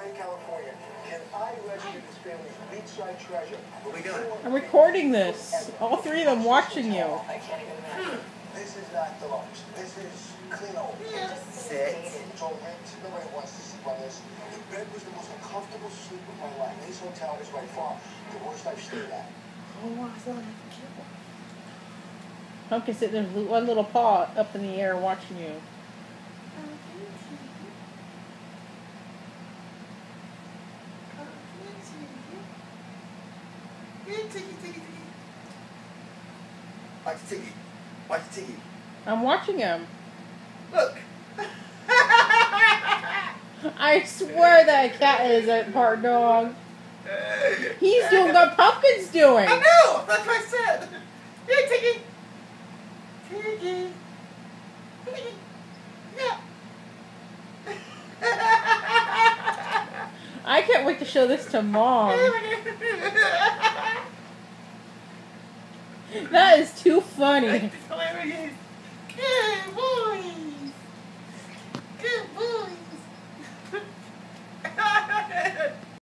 Burbank, California. Can I rescue this family's beachside treasure? What are we doing? I'm recording this. All three of them watching you. I can't even imagine. This is not deluxe. This is clean old. Sit. So nobody wants to sleep on this. The bed was the most uncomfortable sleep of my life. This hotel is by far the worst I've stayed at. Pumpkin sitting there with one little paw up in the air watching you. Watch Tiggy. Watch Tiggy. I'm watching him. Look. I swear that cat is a part dog. He's doing what Pumpkin's doing. I know. That's what I said. Yeah, Tiggy. Tiggy. Tiggy. Yeah. I can't wait to show this to Mom. That is too funny.